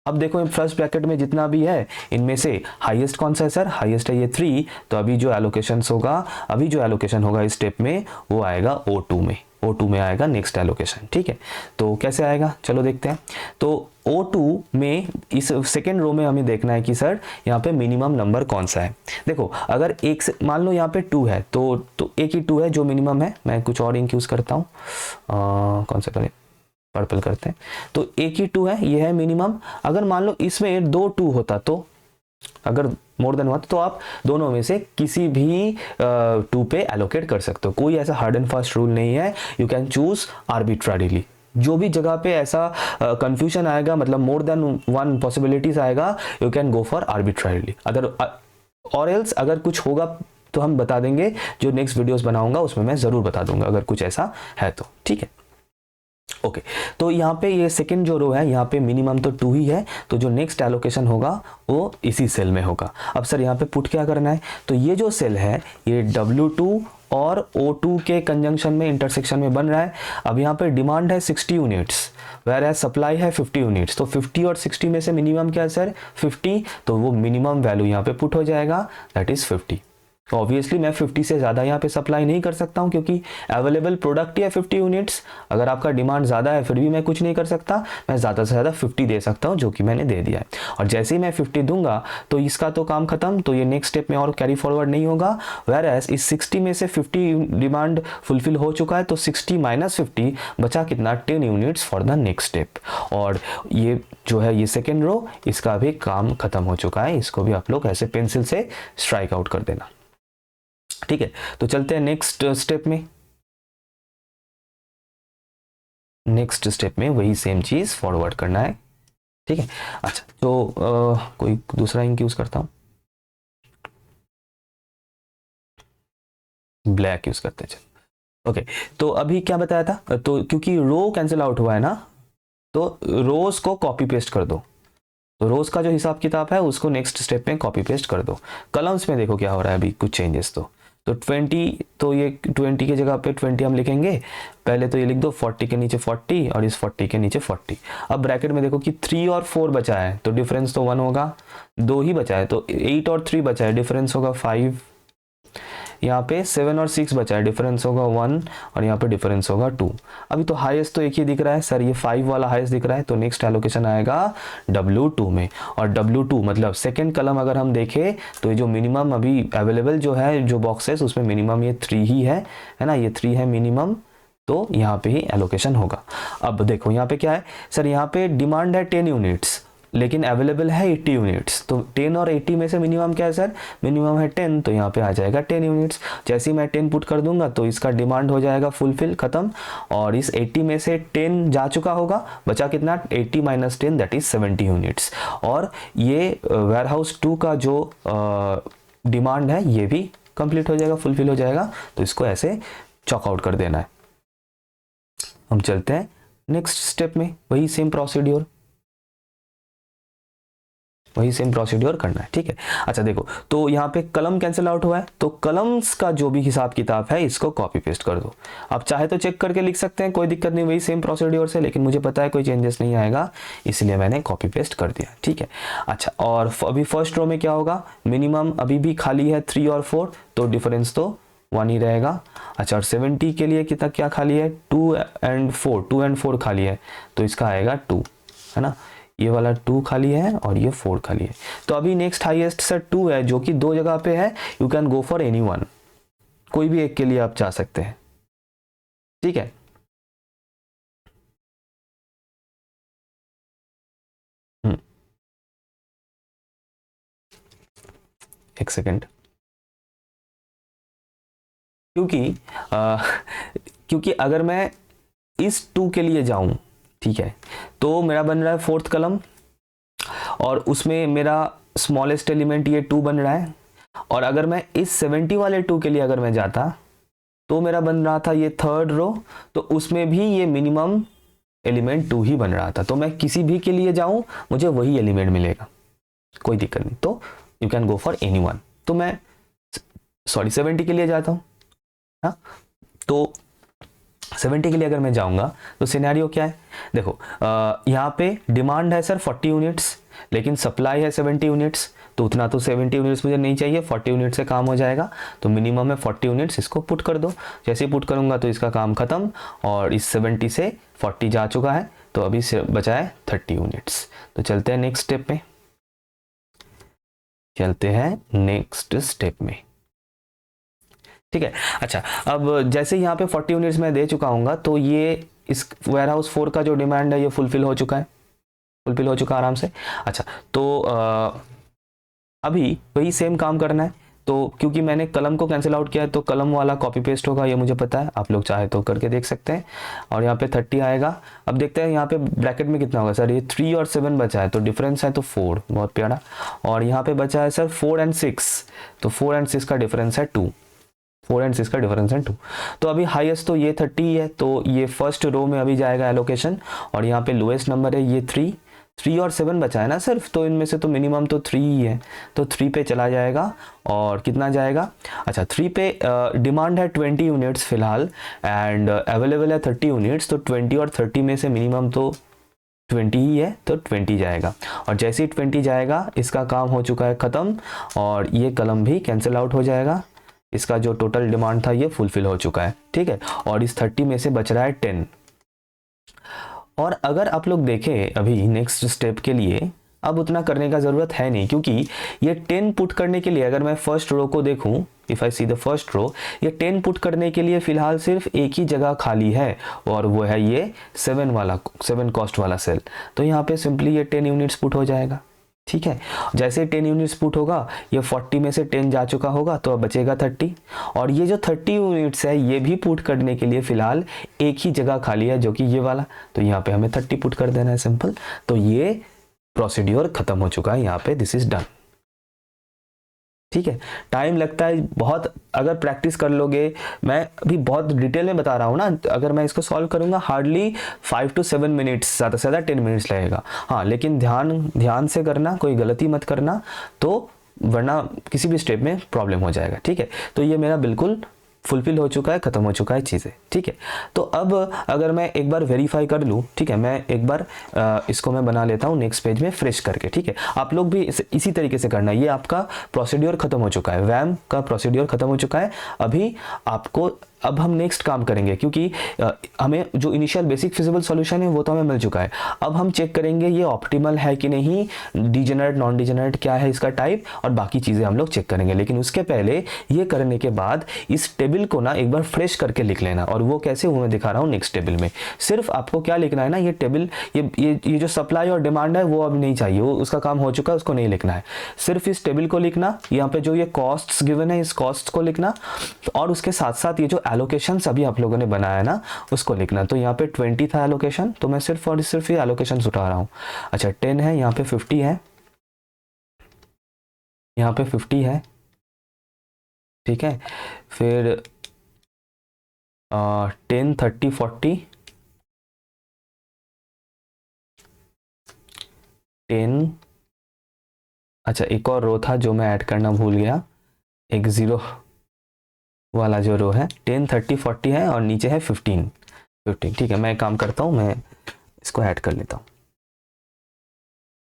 अब देखो फर्स्ट ब्रैकेट में जितना भी है इनमें से हाईएस्ट कौन सा है सर, हाईएस्ट है ये 3, तो अभी जो एलोकेशन होगा इस स्टेप में वो आएगा O2 में, O2 में आएगा नेक्स्ट एलोकेशन, ठीक है। तो कैसे आएगा चलो देखते हैं। तो O2 में इस सेकेंड रो में हमें देखना है कि सर यहाँ पे मिनिमम नंबर कौन सा है। देखो अगर एक से मान लो यहाँ पे 2 है तो एक ही 2 है जो मिनिमम है, मैं कुछ और इंक यूज करता हूँ, कौन सा करें, पर्पल करते हैं, तो एक ही 2 है, ये है मिनिमम। अगर मान लो इसमें 2 2 होता, तो अगर मोर देन होता तो आप दोनों में से किसी भी 2 पे एलोकेट कर सकते हो, कोई ऐसा हार्ड एंड फास्ट रूल नहीं है, यू कैन चूज आर्बिट्ररीली। जो भी जगह पे ऐसा कंफ्यूजन आएगा, मतलब मोर देन 1 पॉसिबिलिटीज आएगा, you can go for arbitrarily. और एल्स अगर कुछ होगा तो हम बता देंगे, जो नेक्स्ट वीडियोस बनाऊंगा उसमें मैं जरूर बता दूंगा अगर कुछ ऐसा है तो, ठीक है। ओके, तो यहाँ पे ये सेकंड जो रो है यहाँ पे मिनिमम तो 2 ही है, तो जो नेक्स्ट एलोकेशन होगा वो इसी सेल में होगा। अब सर यहाँ पे पुट क्या करना है, तो ये जो सेल है ये W2 और O2 के कंजंक्शन में इंटरसेक्शन में बन रहा है। अब यहाँ पे डिमांड है 60 यूनिट्स, वेयर एज सप्लाई है 50 यूनिट्स, तो 50 और 60 में से मिनिमम क्या है सर 50, तो वो मिनिमम वैल्यू यहाँ पे पुट हो जाएगा, दैट इज 50। तो ऑब्वियसली मैं 50 से ज़्यादा यहाँ पे सप्लाई नहीं कर सकता हूँ, क्योंकि अवेलेबल प्रोडक्ट ही है 50 यूनिट्स। अगर आपका डिमांड ज़्यादा है फिर भी मैं कुछ नहीं कर सकता, मैं ज़्यादा से ज़्यादा 50 दे सकता हूँ, जो कि मैंने दे दिया है। और जैसे ही मैं 50 दूंगा तो इसका तो काम खत्म, तो ये नेक्स्ट स्टेप में और कैरी फॉरवर्ड नहीं होगा। वेयर एज इस 60 में से 50 डिमांड फुलफिल हो चुका है, तो 60 माइनस 50 बचा कितना, 10 units for the next step. और ये जो है ये सेकेंड रो, इसका भी काम खत्म हो चुका है, इसको भी आप लोग ऐसे पेंसिल से स्ट्राइक आउट कर देना, ठीक है। तो चलते हैं नेक्स्ट स्टेप में। नेक्स्ट स्टेप में वही सेम चीज फॉरवर्ड करना है, ठीक है। अच्छा, तो कोई दूसरा इंक यूज करता हूं, ब्लैक यूज करते हैं। ओके, तो अभी क्या बताया था, तो क्योंकि रो कैंसिल आउट हुआ है ना, तो रोज को कॉपी पेस्ट कर दो। तो रोज का जो हिसाब किताब है उसको नेक्स्ट स्टेप में कॉपी पेस्ट कर दो। कलम्स में देखो क्या हो रहा है अभी, कुछ चेंजेस तो 20, तो ये 20 की जगह पे 20 हम लिखेंगे, पहले तो ये लिख दो 40 के नीचे 40 और इस 40 के नीचे 40। अब ब्रैकेट में देखो कि 3 और 4 बचा है, तो डिफरेंस तो 1 होगा, 2 ही बचा है तो 8 और 3 बचा है, डिफरेंस होगा 5। यहाँ पे 7 और 6 बचा है, डिफरेंस होगा 1, और यहाँ पे डिफरेंस होगा 2। अभी तो हाईएस्ट तो एक ही दिख रहा है सर, ये 5 वाला हाईएस्ट दिख रहा है, तो नेक्स्ट एलोकेशन आएगा W2 में। और W2 मतलब सेकेंड कलम अगर हम देखें तो ये जो मिनिमम अभी अवेलेबल जो है जो बॉक्सेस, उसमें मिनिमम ये 3 ही है ना, ये 3 है मिनिमम, तो यहाँ पे ही एलोकेशन होगा। अब देखो यहाँ पे क्या है सर, यहाँ पे डिमांड है 10 यूनिट्स लेकिन अवेलेबल है 80 यूनिट्स, तो 10 और 80 में से मिनिमम क्या है सर, मिनिमम है 10, तो यहाँ पे आ जाएगा 10 यूनिट्स। जैसे ही मैं 10 पुट कर दूंगा तो इसका डिमांड हो जाएगा फुलफिल, खत्म, और इस 80 में से 10 जा चुका होगा, बचा कितना 80 माइनस 10 दैट इज 70 यूनिट्स। और ये वेयर हाउस 2 का जो डिमांड है ये भी कंप्लीट हो जाएगा, फुलफिल हो जाएगा, तो इसको ऐसे चॉक आउट कर देना है। हम चलते हैं नेक्स्ट स्टेप में, वही सेम प्रोसीड्योर करना है, ठीक है। अच्छा देखो, तो यहाँ पे कलम कैंसिल आउट हुआ है, तो कलम्स का जो भी हिसाब किताब है इसको कॉपी पेस्ट कर दो। आप चाहे तो चेक करके लिख सकते हैं, कोई दिक्कत नहीं, वही सेम प्रोसीड्योर से, लेकिन मुझे पता है कोई चेंजेस नहीं आएगा, इसलिए मैंने कॉपी पेस्ट कर दिया, ठीक है। अच्छा, और अभी फर्स्ट रो में क्या होगा, मिनिमम अभी भी खाली है 3 और 4, तो डिफरेंस तो 1 ही रहेगा। अच्छा, और 70 के लिए कितना क्या खाली है, 2 एंड 4 खाली है, तो इसका आएगा 2, है ना, ये वाला 2 खाली है और ये 4 खाली है। तो अभी नेक्स्ट हाईएस्ट सर 2 है, जो कि 2 जगह पे है, you can go for any one, कोई भी एक के लिए आप जा सकते हैं, ठीक है। एक सेकेंड, क्योंकि अगर मैं इस 2 के लिए जाऊं, ठीक है, तो मेरा बन रहा है 4th कलम, और उसमें मेरा स्मॉलेस्ट एलिमेंट ये 2 बन रहा है, और अगर मैं इस 70 वाले 2 के लिए अगर मैं जाता तो मेरा बन रहा था ये थर्ड रो, तो उसमें भी ये मिनिमम एलिमेंट 2 ही बन रहा था। तो मैं किसी भी के लिए जाऊं मुझे वही एलिमेंट मिलेगा, कोई दिक्कत नहीं। तो you can go for any one. तो मैं 70 के लिए जाता हूँ। हाँ, तो 70 के लिए अगर मैं जाऊंगा तो सिनेरियो क्या है, देखो यहाँ पे डिमांड है सर 40 यूनिट्स, लेकिन सप्लाई है 70 यूनिट्स, तो उतना तो 70 यूनिट्स मुझे नहीं चाहिए, 40 यूनिट से काम हो जाएगा। तो मिनिमम है 40 यूनिट्स, इसको पुट कर दो। जैसे ही पुट करूंगा तो इसका काम खत्म, और इस 70 से 40 जा चुका है, तो अभी बचा है 30 यूनिट्स। तो चलते हैं नेक्स्ट स्टेप में, चलते हैं नेक्स्ट स्टेप में, ठीक है। अच्छा, अब जैसे यहाँ पे 40 यूनिट्स मैं दे चुका हूँ, तो ये इस वेयर हाउस 4 का जो डिमांड है ये फुलफिल हो चुका है, फुलफिल हो चुका है आराम से। अच्छा, तो अभी वही सेम काम करना है। तो क्योंकि मैंने कलम को कैंसिल आउट किया है तो कलम वाला कॉपी पेस्ट होगा, ये मुझे पता है, आप लोग चाहे तो करके देख सकते हैं। और यहाँ पे 30 आएगा। अब देखते हैं यहाँ पे ब्रैकेट में कितना होगा सर, ये 3 और 7 बचा है, तो डिफरेंस है तो 4, बहुत प्यारा। और यहाँ पे बचा है सर 4 एंड 6, तो 4 एंड 6 का डिफरेंस है 2, 4 एंड 6 का डिफरेंस है 2। तो अभी हाईएस्ट तो ये 30 है, तो ये फर्स्ट रो में अभी जाएगा एलोकेशन। और यहाँ पे लोएस्ट नंबर है ये 3 और 7 बचा है ना सिर्फ, तो इनमें से तो मिनिमम तो 3 ही है, तो 3 पे चला जाएगा। और कितना जाएगा, अच्छा 3 पे डिमांड है 20 यूनिट्स फिलहाल, एंड अवेलेबल है 30 यूनिट्स, तो 20 और 30 में से मिनिमम तो 20 ही है, तो 20 जाएगा। और जैसे ही 20 जाएगा इसका काम हो चुका है ख़त्म, और ये कलम भी कैंसिल आउट हो जाएगा, इसका जो टोटल डिमांड था ये फुलफिल हो चुका है, ठीक है। और इस 30 में से बच रहा है 10। और अगर आप लोग देखें अभी नेक्स्ट स्टेप के लिए अब उतना करने का ज़रूरत है नहीं, क्योंकि ये 10 पुट करने के लिए अगर मैं फर्स्ट रो को देखूं, if I see the first row, ये 10 पुट करने के लिए फ़िलहाल सिर्फ एक ही जगह खाली है, और वो है ये 7 कॉस्ट वाला सेल। तो यहाँ पे सिंपली ये 10 यूनिट्स पुट हो जाएगा, ठीक है। जैसे 10 यूनिट्स पुट होगा, ये 40 में से 10 जा चुका होगा, तो अब बचेगा 30। और ये जो 30 यूनिट्स है ये भी पुट करने के लिए फ़िलहाल एक ही जगह खाली है, जो कि ये वाला, तो यहाँ पे हमें 30 पुट कर देना है, सिंपल। तो ये प्रोसीड्योर खत्म हो चुका है यहाँ पे, दिस इज डन, ठीक है। टाइम लगता है बहुत, अगर प्रैक्टिस कर लोगे, मैं अभी बहुत डिटेल में बता रहा हूँ ना, अगर मैं इसको सॉल्व करूँगा हार्डली 5 to 7 मिनट्स, ज़्यादा से ज़्यादा 10 मिनट्स लगेगा। हाँ, लेकिन ध्यान से करना, कोई गलती मत करना, तो वरना किसी भी स्टेप में प्रॉब्लम हो जाएगा, ठीक है। तो ये मेरा बिल्कुल फुलफिल हो चुका है, ख़त्म हो चुका है चीज़ें, ठीक है। तो अब अगर मैं एक बार वेरीफाई कर लूँ, ठीक है, मैं एक बार इसको मैं बना लेता हूँ नेक्स्ट पेज में फ्रेश करके, ठीक है। आप लोग भी इसी तरीके से करना। ये आपका प्रोसीड्योर ख़त्म हो चुका है, वैम का प्रोसीड्योर ख़त्म हो चुका है। अभी आपको, अब हम नेक्स्ट काम करेंगे, क्योंकि हमें जो इनिशियल बेसिक फिजिबल सॉल्यूशन है वो तो हमें मिल चुका है। अब हम चेक करेंगे ये ऑप्टिमल है कि नहीं, डिजेनरेट नॉन डिजेनरेट क्या है इसका टाइप, और बाकी चीज़ें हम लोग चेक करेंगे। लेकिन उसके पहले ये करने के बाद इस टेबल को ना एक बार फ्रेश करके लिख लेना, और वो कैसे वो मैं दिखा रहा हूँ नेक्स्ट टेबल में। सिर्फ आपको क्या लिखना है ना, ये टेबल, ये जो सप्लाई और डिमांड है वो अब नहीं चाहिए, वो उसका काम हो चुका है, उसको नहीं लिखना है। सिर्फ इस टेबल को लिखना, यहाँ पे जो ये कॉस्ट्स गिवन है इस कॉस्ट को लिखना, और उसके साथ साथ ये जो एलोकेशन अभी आप लोगों ने बनाया ना उसको लिखना। तो यहाँ पे 20 था एलोकेशन, तो मैं सिर्फ और सिर्फ ये एलोकेशन उठा रहा हूँ। अच्छा 10 है, यहाँ पे 50 है, यहाँ पे 50 है, ठीक है। फिर 10 30 40 10। अच्छा एक और रो था जो मैं ऐड करना भूल गया, एक 0 वाला जो रो है, 10 30 40 है, और नीचे है 15, ठीक है। मैं एक काम करता हूँ, मैं इसको ऐड कर लेता हूँ,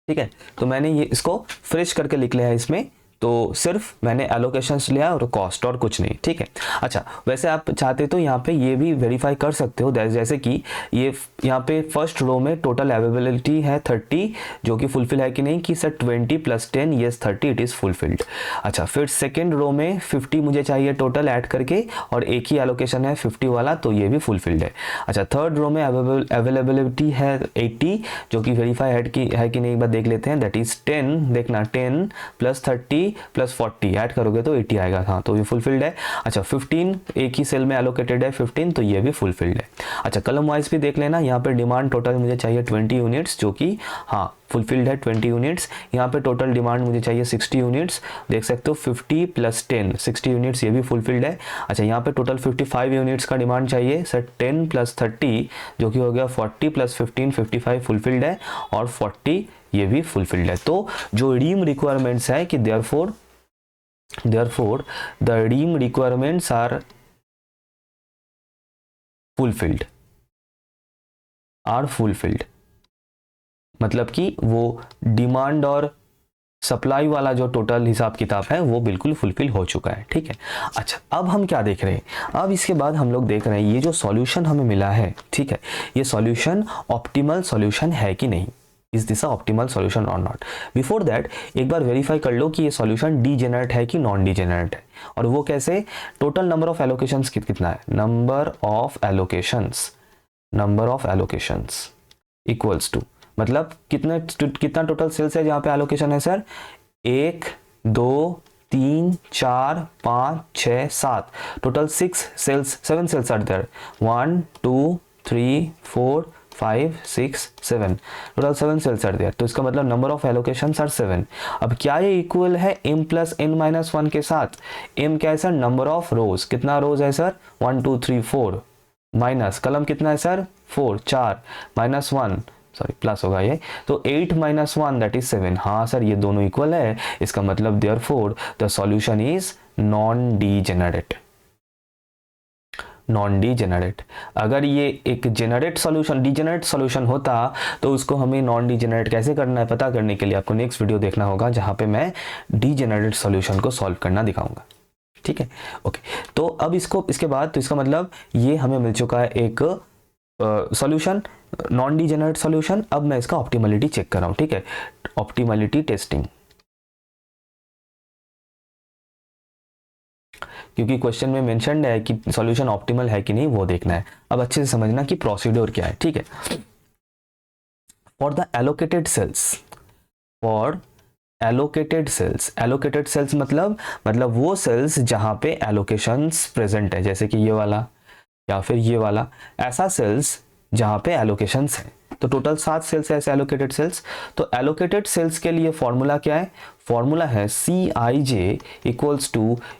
ठीक है। तो मैंने ये इसको फ्रेश करके लिख लिया है इसमें, तो सिर्फ मैंने एलोकेशंस लिया और कॉस्ट और कुछ नहीं, ठीक है। अच्छा वैसे आप चाहते तो यहाँ पे ये भी वेरीफाई कर सकते हो, जैसे कि ये यहाँ पे फर्स्ट रो में टोटल अवेलेबिलिटी है 30, जो कि फुलफिल है कि नहीं, कि sir 20 + 10 yes 30 it is fulfilled. अच्छा फिर सेकेंड रो में 50 मुझे चाहिए टोटल ऐड करके, और एक ही एलोकेशन है 50 वाला, तो ये भी फुलफिल्ड है। अच्छा थर्ड रो में अवेलेबिलिटी है 80, जो कि वेरीफाई है कि नहीं, एक बार देख लेते हैं। दैट इज 10, देखना 10 + 30 + 40 ऐड करोगे तो 80 आएगा, हाँ तो ये फुलफिल्ड है। अच्छा 15 एक ही सेल में एलोकेटेड है 15, तो ये भी फुलफिल्ड है। अच्छा कलम वाइज भी देख लेना, यहाँ पे डिमांड टोटल मुझे चाहिए 20 यूनिट्स, जो कि हाँ फुलफिल्ड है 20 यूनिट्स। यहाँ पे टोटल डिमांड मुझे चाहिए 60 यूनिट्स, देख सकते हो 50 + 10 60 यूनिट्स, ये भी फुलफिल्ड है। अच्छा, यहाँ पे टोटल 55 यूनिट्स का डिमांड चाहिए सर, 10 + 30 जो कि हो गया 40 + 15 55 फुलफिल्ड है, और 40 ये भी फुलफिल्ड है। तो जो रिडीम रिक्वायरमेंट्स है कि therefore the redeem requirements are fulfilled, मतलब कि वो डिमांड और सप्लाई वाला जो टोटल हिसाब किताब है वो बिल्कुल फुलफिल हो चुका है, ठीक है। अच्छा, अब हम क्या देख रहे हैं, अब इसके बाद हम लोग देख रहे हैं ये जो सॉल्यूशन हमें मिला है, ठीक है, ये सॉल्यूशन ऑप्टिमल सॉल्यूशन है कि नहीं, is this a optimal solution और नॉट। बिफोर दैट एक बार वेरीफाई कर लो कि ये सॉल्यूशन डीजेनरेट है कि नॉन डीजेनरेट है, और वो कैसे, टोटल नंबर ऑफ एलोकेशंस कितना है, number of allocations equals to, मतलब कितना टोटल सेल्स है जहां पे एलोकेशन है sir, 1 2 3 4 5 6 7, total 7 cells are there, 1 2 3 4 5 6 7, total 7 cells are there. तो इसका मतलब नंबर ऑफ एलोकेशंस आर 7। अब क्या ये इक्वल है m + n-1 के साथ, m क्या है सर, नंबर ऑफ रोज, कितना रोज है सर, 1 2 3 4, माइनस कलम कितना है सर, 4 4, -1 सॉरी प्लस होगा ये, तो 8 - 1 दैट इज 7। हाँ सर, ये दोनों इक्वल है, इसका मतलब therefore the solution is non degenerate. अगर ये एक डीजेनरेट सॉल्यूशन होता तो उसको हमें नॉन डीजेनरेट कैसे करना है पता करने के लिए आपको नेक्स्ट वीडियो देखना होगा, जहां पे मैं डीजेनरेट सॉल्यूशन को सॉल्व करना दिखाऊंगा, ठीक है। ओके, तो अब इसके बाद तो इसका मतलब ये हमें मिल चुका है एक सॉल्यूशन, नॉन डीजेनरेट सॉल्यूशन। अब मैं इसका ऑप्टिमलिटी चेक कर रहा हूं, ठीक है, ऑप्टिमलिटी टेस्टिंग, क्योंकि क्वेश्चन में मेंशन्ड है कि सॉल्यूशन ऑप्टिमल है कि नहीं वो देखना है। अब अच्छे से समझना कि प्रोसीड्योर क्या है, ठीक है। फॉर द एलोकेटेड सेल्स मतलब वो सेल्स जहां पे एलोकेशंस प्रेजेंट है, जैसे कि ये वाला या फिर ये वाला, ऐसा सेल्स जहां पे एलोकेशंस है। तो टोटल 7 सेल्स है ऐसे एलोकेटेड सेल्स। तो एलोकेटेड सेल्स के लिए फॉर्मूला क्या है, फॉर्मूला है CIJ =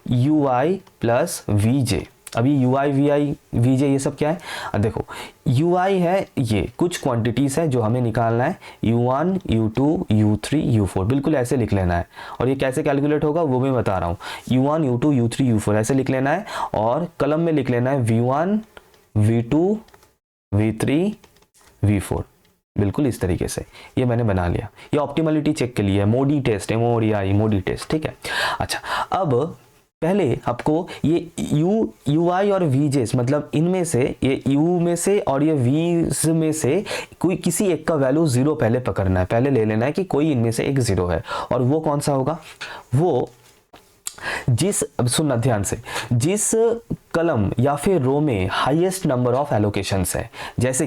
UI + VJ। अभी UI VJ ये सब क्या है, अब देखो UI है, ये कुछ क्वांटिटीज है जो हमें निकालना है, U1 U2 U3 U4, बिल्कुल ऐसे लिख लेना है। और ये कैसे कैलकुलेट होगा वो भी बता रहा हूँ, U1 U2 U3 U4 ऐसे लिख लेना है, और कलम में लिख लेना है V1 V2 V3 V4, बिल्कुल इस तरीके से ये मैंने बना लिया। ये ऑप्टिमलिटी चेक के लिए मोडी टेस्ट, मोडी टेस्ट, ठीक है। अच्छा, अब पहले आपको ये UI और VJs मतलब इनमें से, ये U में से और ये V's में से कोई किसी एक का वैल्यू 0 पहले पकड़ना है, पहले ले लेना है कि कोई इनमें से एक 0 है, और वो कौन सा होगा, वो सुनना ध्यान से, जिस कलम या फिर रो में हाईएस्ट नंबर ऑफ एलोकेशंस है, जैसे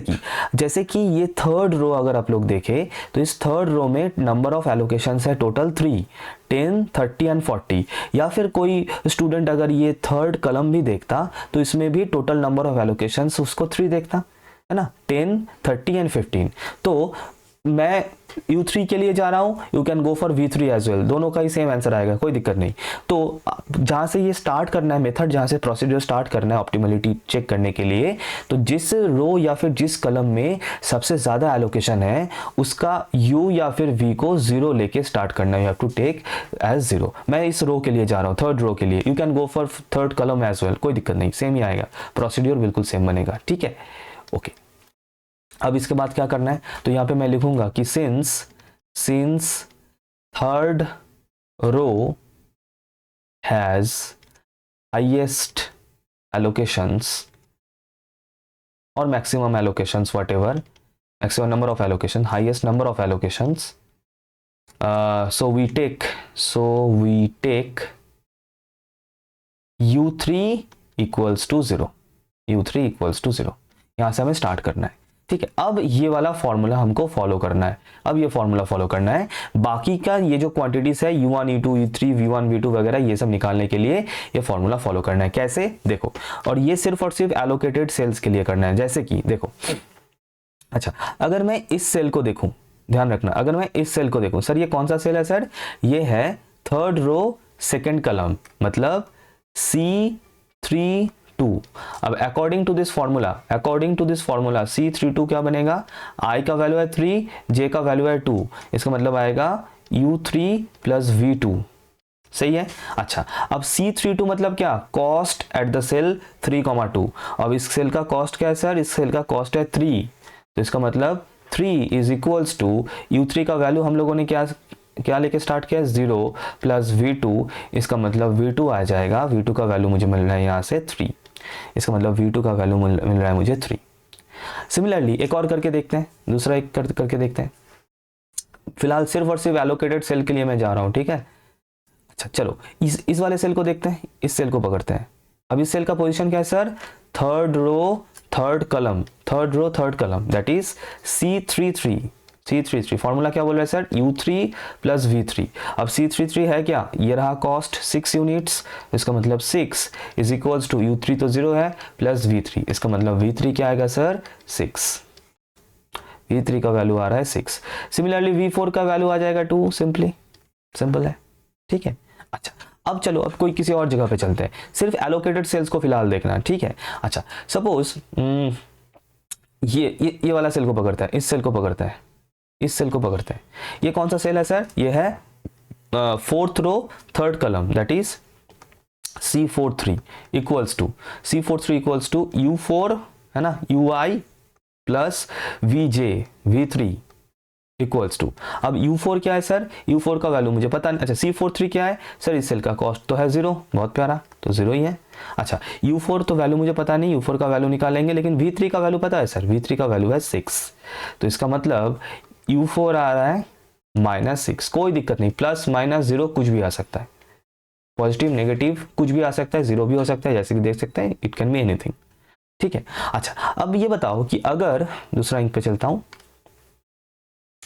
कि ये थर्ड रो अगर आप लोग देखें तो इस थर्ड रो में नंबर ऑफ एलोकेशंस है टोटल 3, 10 30 एंड 40, या फिर कोई स्टूडेंट अगर ये थर्ड कलम भी देखता तो इसमें भी टोटल नंबर ऑफ एलोकेशंस उसको 3 देखता है ना, 10 30 एंड 15। तो मैं U3 के लिए जा रहा हूं, you can go for V3 as well, दोनों का ही सेम आंसर आएगा, कोई दिक्कत नहीं। तो जहां से ये स्टार्ट करना है मेथड, जहां से प्रोसीजर स्टार्ट करना है ऑप्टिमलिटी चेक करने के लिए, तो जिस रो या फिर जिस कलम में सबसे ज्यादा एलोकेशन है उसका U या फिर V को 0 लेके स्टार्ट करना है, you have to take as 0। मैं इस रो के लिए जा रहा हूँ, थर्ड रो के लिए, you can go for third कलम एज वेल, कोई दिक्कत नहीं, सेम ही आएगा, प्रोसीड्योर बिल्कुल सेम बनेगा, ठीक है। ओके, अब इसके बाद क्या करना है, तो यहां पे मैं लिखूंगा कि since third row has highest allocations और maximum allocations, whatever maximum number of allocation, highest number of allocations, so we take U3 = 0, U3 = 0, यहां से हमें स्टार्ट करना है, ठीक है। अब ये वाला फॉर्मूला हमको फॉलो करना है, बाकी का ये जो क्वांटिटीज है U1 U2 U3 V1 V2 वगैरह ये सब निकालने के लिए ये फॉर्मूला फॉलो करना है। कैसे, देखो, और ये सिर्फ और सिर्फ एलोकेटेड सेल्स के लिए करना है। जैसे कि देखो, अच्छा, अगर मैं इस सेल को देखूं, ध्यान रखना, अगर मैं इस सेल को देखूं, सर ये कौन सा सेल है सर, ये है थर्ड रो सेकंड कॉलम, मतलब C32। अब according to this formula C32 क्या बनेगा, I का वैल्यू है 3, J का वैल्यू है 2, इसका मतलब आएगा U3 प्लस V2, सही है। अच्छा, अब C32 मतलब क्या, कॉस्ट एट द सेल 3,2। अब इस सेल का कॉस्ट क्या है सर, इस सेल का कॉस्ट है 3, तो इसका मतलब 3 इज इक्वल्स टू U3 का वैल्यू हम लोगों ने क्या लेके स्टार्ट किया, 0 प्लस V2, इसका मतलब V2 आ जाएगा, V2 का वैल्यू मुझे मिल रहा है यहाँ से 3, इसका मतलब V2 का वैल्यू मिल रहा है मुझे 3। सिमिलरली एक और करके देखते हैं, दूसरा एक करके देखते हैं। फिलहाल सिर्फ और सिर्फ एलोकेटेड सेल के लिए मैं जा रहा हूँ, ठीक है। अच्छा चलो इस वाले सेल को देखते हैं, इस सेल को पकड़ते हैं। अब इस सेल का पोजीशन क्या है sir, third row third column, that is C33। Formula क्या बोल रहा है सर, U3 प्लस V3। अब C33 है क्या, ये रहा कॉस्ट 6 यूनिट्स, इसका मतलब 6 इज इक्वल्स टू U3 तो 0 है प्लस V3, इसका मतलब V3 क्या आएगा सर, 6। V3 का वैल्यू आ रहा है 6। सिमिलरली V4 का वैल्यू आ जाएगा 2, सिंपल है, ठीक है। अच्छा अब चलो, अब कोई किसी और जगह पे चलते हैं, सिर्फ एलोकेटेड सेल्स को फिलहाल देखना, ठीक है। अच्छा सपोज ये वाला सेल को पकड़ता है, इस सेल को पकड़ता है, ये कौन सा सेल है सर, ये है fourth row third column, that is C43 equals to U4 है ना, UI plus V3 equals to. अब U4 क्या है सर, U4 का वैल्यू मुझे पता नहीं। अच्छा C43 क्या है सर, इस सेल का कॉस्ट तो है 0, बहुत प्यारा, तो 0 ही है। अच्छा U4 तो वैल्यू मुझे पता नहीं, U4 का वैल्यू निकालेंगे, लेकिन V3 का वैल्यू पता है सर, V3 का वैल्यू है 6, तो इसका मतलब U4 आ रहा है -6, कोई दिक्कत नहीं, प्लस माइनस 0 कुछ भी आ सकता है, पॉजिटिव नेगेटिव कुछ भी आ सकता है, 0 भी हो सकता है, जैसे कि देख सकते हैं, इट कैन बी एनीथिंग, ठीक है। अच्छा अब ये बताओ कि अगर दूसरा इंक पे चलता हूं,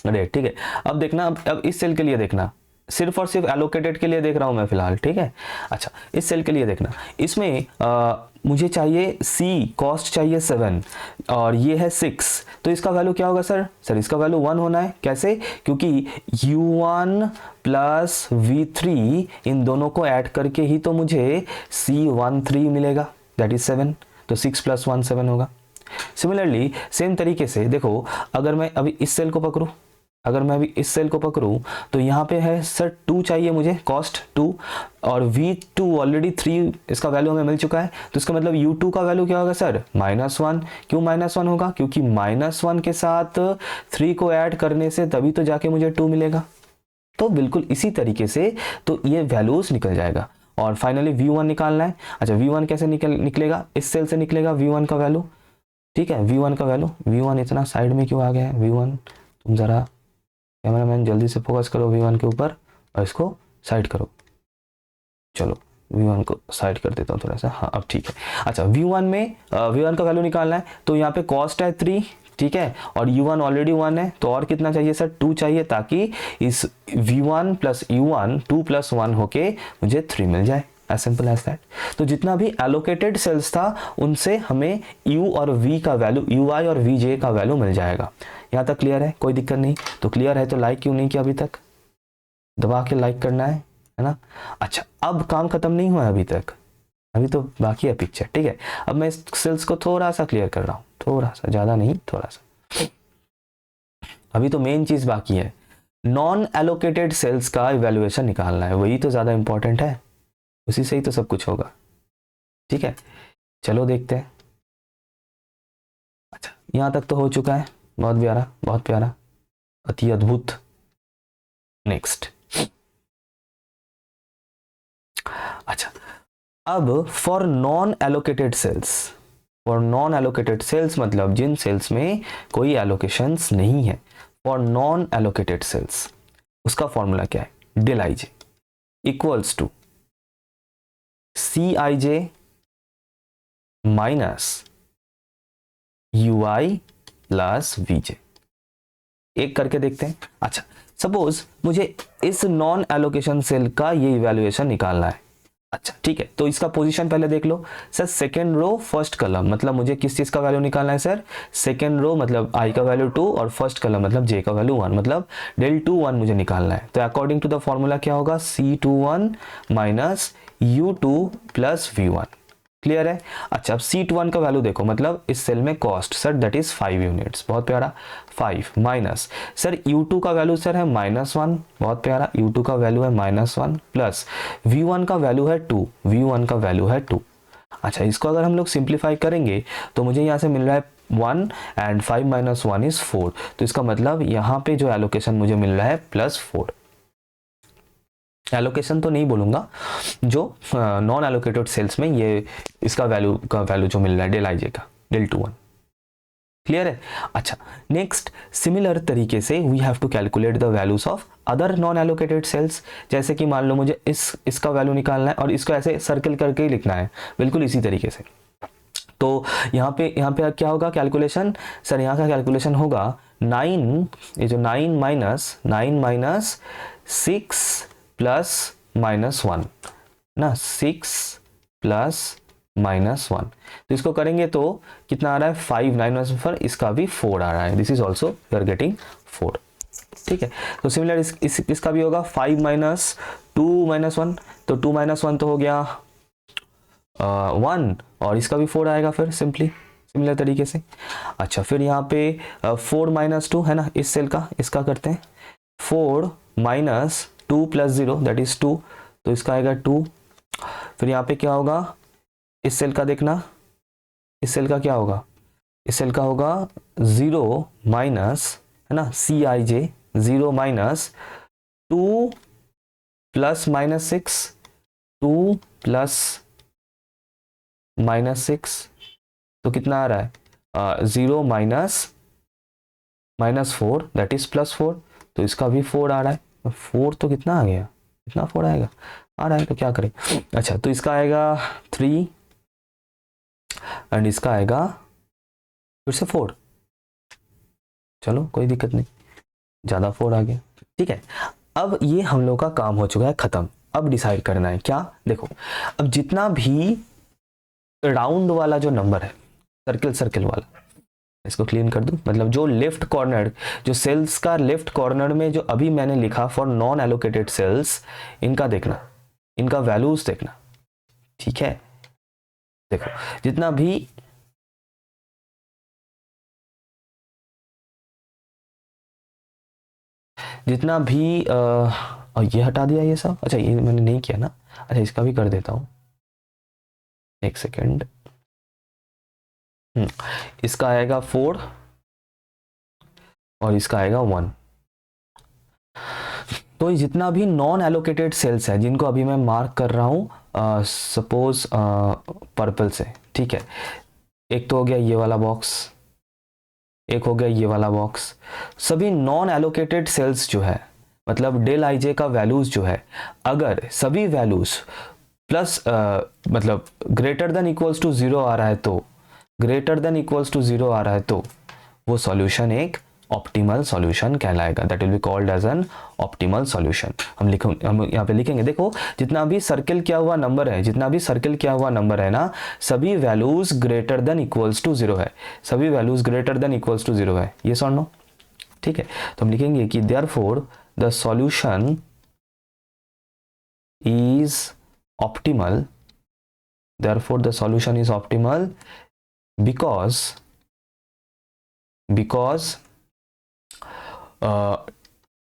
अरे ठीक है, अब देखना, अब इस सेल के लिए देखना, सिर्फ और सिर्फ एलोकेटेड के लिए देख रहा हूं मैं फिलहाल, ठीक है। अच्छा इस सेल के लिए देखना, इसमें मुझे चाहिए C, कॉस्ट चाहिए 7 और ये है 6, तो इसका वैल्यू क्या होगा सर, इसका वैल्यू 1 होना है, कैसे, क्योंकि U1 प्लस V3 इन दोनों को ऐड करके ही तो मुझे C13 मिलेगा, दैट इज 7, तो 6 प्लस 1 7 होगा। सिमिलरली सेम तरीके से देखो, अगर मैं अभी इस सेल को पकड़ूं, तो यहाँ पे है सर 2 चाहिए मुझे, कॉस्ट 2, और V2 ऑलरेडी 3 इसका वैल्यू हमें मिल चुका है, तो इसका मतलब U2 का वैल्यू क्या होगा सर, -1। क्यों -1 होगा, क्योंकि -1 के साथ 3 को ऐड करने से तभी तो जाके मुझे 2 मिलेगा, तो बिल्कुल इसी तरीके से तो ये वैल्यूज निकल जाएगा। और फाइनली V1 निकालना है। अच्छा V1 कैसे निकलेगा, इस सेल से निकलेगा V1 का वैल्यू, ठीक है। V1 इतना साइड में क्यों आ गया है, V1 तुम जरा कैमरामैन जल्दी से फोकस करो V1 के ऊपर और इसको साइड करो, चलो V1 को साइड कर देता हूँ थोड़ा सा, हाँ अब ठीक है। अच्छा V1 का वैल्यू निकालना है, तो यहाँ पे कॉस्ट है 3, ठीक है, और U1 ऑलरेडी 1 है, तो और कितना चाहिए सर, 2 चाहिए, ताकि इस V1 प्लस U1 2 प्लस 1 होके मुझे 3 मिल जाए, एज सिंपल एज दैट। तो जितना भी एलोकेटेड सेल्स था उनसे हमें U और V का वैल्यू, UI और VJ का वैल्यू मिल जाएगा। यहाँ तक क्लियर है, कोई दिक्कत नहीं, तो क्लियर है तो लाइक क्यों नहीं किया अभी तक, दबा के लाइक करना है ना। अच्छा अब काम खत्म नहीं हुआ है अभी तक, अभी तो बाकी है पिक्चर, ठीक है। अब मैं इस सेल्स को थोड़ा सा क्लियर कर रहा हूँ, थोड़ा सा, ज्यादा नहीं, थोड़ा सा, अभी तो मेन चीज बाकी है, नॉन एलोकेटेड सेल्स का इवैल्यूएशन निकालना है, वही तो ज्यादा इंपॉर्टेंट है, उसी से ही तो सब कुछ होगा, ठीक है। चलो देखते हैं। अच्छा यहां तक तो हो चुका है, बहुत प्यारा, अति अद्भुत। नेक्स्ट, अच्छा अब फॉर नॉन एलोकेटेड सेल्स मतलब जिन सेल्स में कोई एलोकेशंस नहीं है, फॉर नॉन एलोकेटेड सेल्स उसका फॉर्मूला क्या है, del ij equals to Cij minus UI plus VJ। एक करके देखते हैं। अच्छा सपोज मुझे इस नॉन एलोकेशन सेल का ये इवैल्यूएशन निकालना है, अच्छा ठीक है, तो इसका पोजीशन पहले देख लो सर, सेकेंड रो फर्स्ट कलम, मतलब मुझे किस चीज़ का वैल्यू निकालना है सर, सेकेंड रो मतलब आई का वैल्यू 2 और फर्स्ट कलम मतलब जे का वैल्यू 1, मतलब del 2 1 मुझे निकालना है। तो अकॉर्डिंग टू द फॉर्मूला क्या होगा, C21 minus U2 plus V1। Clear है। अच्छा अब C21 का वैल्यू देखो, मतलब इस सेल में cost sir that is 5 units, बहुत प्यारा, 5 माइनस सर U2 का वैल्यू सर है -1, बहुत प्यारा, U2 का वैल्यू है -1 प्लस V1 का वैल्यू है 2, V1 का वैल्यू है 2। अच्छा इसको अगर हम लोग सिंप्लीफाई करेंगे तो मुझे यहाँ से मिल रहा है 1 एंड 5 माइनस 1 इज 4, तो इसका मतलब यहाँ पे जो एलोकेशन मुझे मिल रहा है +4। एलोकेशन तो नहीं बोलूंगा, जो नॉन एलोकेटेड सेल्स में ये इसका वैल्यू जो मिल रहा है del ij का, del 2 1। क्लियर है। अच्छा नेक्स्ट सिमिलर तरीके से we have to calculate the values of other non allocated cells. जैसे कि मान लो मुझे इसका वैल्यू निकालना है और इसको ऐसे सर्कल करके ही लिखना है, बिल्कुल इसी तरीके से। तो यहाँ पे क्या होगा कैलकुलेशन, सर यहाँ का कैलकुलेशन होगा 9, ये जो 9 माइनस 6 प्लस -1 ना, 6 प्लस -1, तो इसको करेंगे तो कितना आ रहा है 5, 9 - 4, इसका भी 4 आ रहा है, this is also you are getting 4। ठीक है, तो सिमिलर इसका भी होगा 5 माइनस 2 -1, तो 2 - 1 तो हो गया 1 और इसका भी 4 आएगा फिर सिमिलर तरीके से। अच्छा फिर यहाँ पे 4 - 2 है ना, इस सेल का, इसका करते हैं 4 माइनस 2 प्लस 0 दैट इज 2, तो इसका आएगा 2। फिर यहाँ पे क्या होगा, इस सेल का देखना, इस सेल का क्या होगा, इस सेल का होगा 0 माइनस है ना Cij, 0 माइनस 2 प्लस -6, 2 प्लस -6, तो कितना आ रहा है 0 माइनस -4 दैट इज +4, तो इसका भी 4 आ रहा है। 4 तो कितना आ गया, कितना 4 आएगा, आ रहा है, तो क्या करें। अच्छा तो इसका आएगा 3 एंड इसका आएगा फिर से 4, चलो कोई दिक्कत नहीं, ज़्यादा 4 आ गया। ठीक है, अब ये हम लोग का काम हो चुका है खत्म। अब डिसाइड करना है क्या, देखो अब जितना भी राउंड वाला जो नंबर है, सर्किल वाला, इसको क्लीन कर दूं, मतलब जो लेफ्ट कॉर्नर, जो सेल्स का लेफ्ट कॉर्नर में जो अभी मैंने लिखा फॉर नॉन एलोकेटेड सेल्स, इनका देखना, इनका वैल्यूज देखना। ठीक है, देखो जितना भी और ये हटा दिया ये सब, अच्छा ये मैंने नहीं किया ना, अच्छा इसका भी कर देता हूं, एक सेकेंड। इसका आएगा 4 और इसका आएगा 1। तो जितना भी नॉन एलोकेटेड सेल्स है जिनको अभी मैं मार्क कर रहा हूं सपोज पर्पल से, ठीक है, एक तो हो गया ये वाला बॉक्स, एक हो गया ये वाला बॉक्स, सभी नॉन एलोकेटेड सेल्स जो है, मतलब del ij का वैल्यूज जो है, अगर सभी वैल्यूज प्लस मतलब ग्रेटर देन इक्वल्स टू 0 आ रहा है, तो ग्रेटर देन इक्वल्स टू 0 आ रहा है, तो वो सॉल्यूशन एक ऑप्टिमल सॉल्यूशन कहलाएगा, that will be called as an optimal solution. हम यहाँ पे लिखेंगे, देखो जितना भी सर्किल किया हुआ नंबर है, जितना भी सर्किल किया हुआ नंबर है ना, सभी values greater than equals to 0 है, सभी values greater than equals to 0 है, ये और नो। ठीक है, तो हम लिखेंगे कि therefore the solution is optimal, therefore the solution is optimal because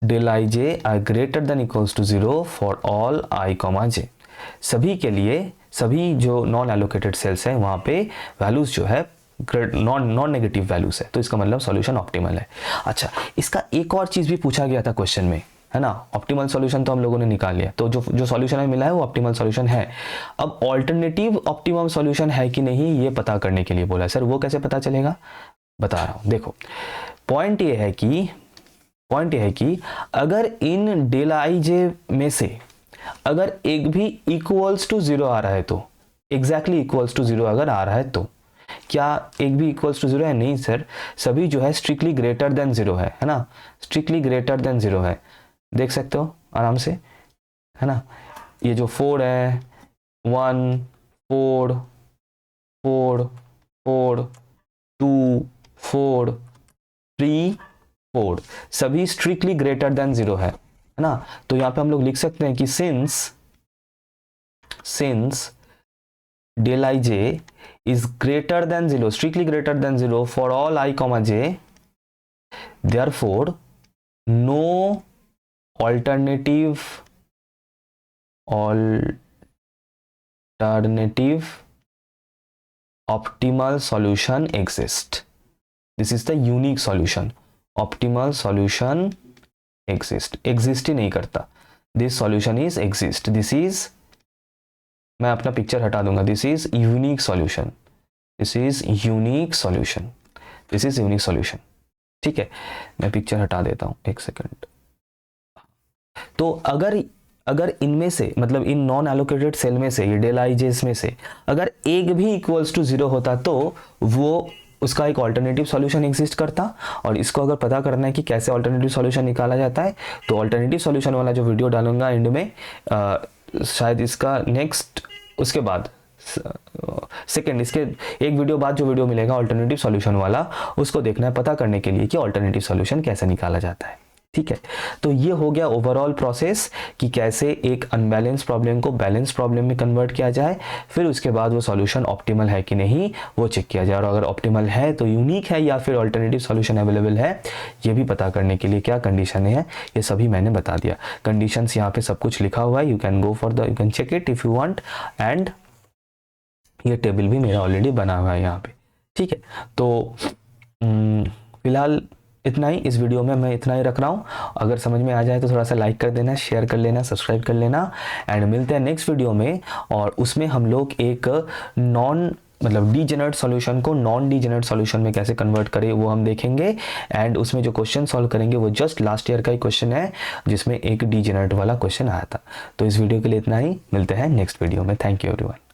del ij are greater than equals to 0 for all I, j। सभी के लिए, सभी जो नॉन एलोकेटेड सेल्स है वहां पे वैल्यूज जो है नॉन नेगेटिव वैल्यूज है, तो इसका मतलब सॉल्यूशन ऑप्टिमल है। अच्छा इसका एक और चीज भी पूछा गया था क्वेश्चन में, है ना, ऑप्टिमल सॉल्यूशन तो हम लोगों ने निकाल लिया, तो जो सॉल्यूशन हमें मिला है वो ऑप्टिमल सॉल्यूशन है। अब ऑल्टरनेटिव ऑप्टिमम सॉल्यूशन है कि नहीं ये पता करने के लिए बोला है। सर वो कैसे पता चलेगा, बता रहा हूं, देखो पॉइंट ये है कि अगर इन del ij में से अगर एक भी इक्वल्स टू 0 आ रहा है, तो एग्जैक्टली इक्वल्स टू 0 अगर आ रहा है, तो क्या एक भी इक्वल्स टू 0 है, नहीं सर, सभी जो है स्ट्रिक्टली ग्रेटर देन 0 है ना, स्ट्रिक्टली ग्रेटर देन 0 है, देख सकते हो आराम से, है ना, ये जो 4 है, 1 4 4 4 2 4 3 4 सभी स्ट्रिक्टली ग्रेटर देन 0 है ना। तो यहाँ पे हम लोग लिख सकते हैं कि since del ij is greater than 0, strictly greater than 0 for all I comma j, therefore no alternative optimal solution exists. This is the unique solution. Optimal solution exist ही नहीं करता. This solution is exist. This is, मैं अपना picture हटा दूंगा. This is unique solution. This is unique solution. This is unique solution. ठीक है, मैं picture हटा देता हूं, एक सेकंड. तो अगर इनमें से, मतलब इन नॉन एलोकेटेड सेल में से, ये डेल आई जे में से अगर एक भी इक्वल्स टू 0 होता तो वो उसका एक ऑल्टरनेटिव सॉल्यूशन एग्जिस्ट करता. और इसको अगर पता करना है कि कैसे ऑल्टरनेटिव सॉल्यूशन निकाला जाता है, तो ऑल्टरनेटिव सॉल्यूशन वाला जो वीडियो डालूंगा एंड में, शायद इसका नेक्स्ट, उसके बाद सेकेंड, इसके एक वीडियो बाद जो वीडियो मिलेगा ऑल्टरनेटिव सॉल्यूशन वाला, उसको देखना है पता करने के लिए कि ऑल्टरनेटिव सॉल्यूशन कैसे निकाला जाता है. ठीक है, तो ये हो गया ओवरऑल प्रोसेस कि कैसे एक अनबैलेंस प्रॉब्लम को बैलेंस प्रॉब्लम में कन्वर्ट किया जाए. फिर उसके बाद वो सॉल्यूशन ऑप्टिमल है कि नहीं वो चेक किया जाए, और अगर ऑप्टिमल है तो यूनिक है या फिर ऑल्टरनेटिव सॉल्यूशन अवेलेबल है, ये भी पता करने के लिए क्या कंडीशन है, ये सभी मैंने बता दिया. कंडीशंस यहाँ पे सब कुछ लिखा हुआ है. You can check it if you want. And ये टेबल भी मेरा ऑलरेडी बना हुआ है यहाँ पे. ठीक है, तो फिलहाल इतना ही. इस वीडियो में मैं इतना ही रख रहा हूँ. अगर समझ में आ जाए तो थोड़ा सा लाइक कर देना, शेयर कर लेना, सब्सक्राइब कर लेना. एंड मिलते हैं नेक्स्ट वीडियो में, और उसमें हम लोग एक मतलब डीजेनरेट सॉल्यूशन को नॉन डीजेनरेट सॉल्यूशन में कैसे कन्वर्ट करें वो हम देखेंगे. एंड उसमें जो क्वेश्चन सॉल्व करेंगे वो जस्ट लास्ट ईयर का ही क्वेश्चन है, जिसमें एक डीजेनरेट वाला क्वेश्चन आया था. तो इस वीडियो के लिए इतना ही. मिलते हैं नेक्स्ट वीडियो में. Thank you everyone.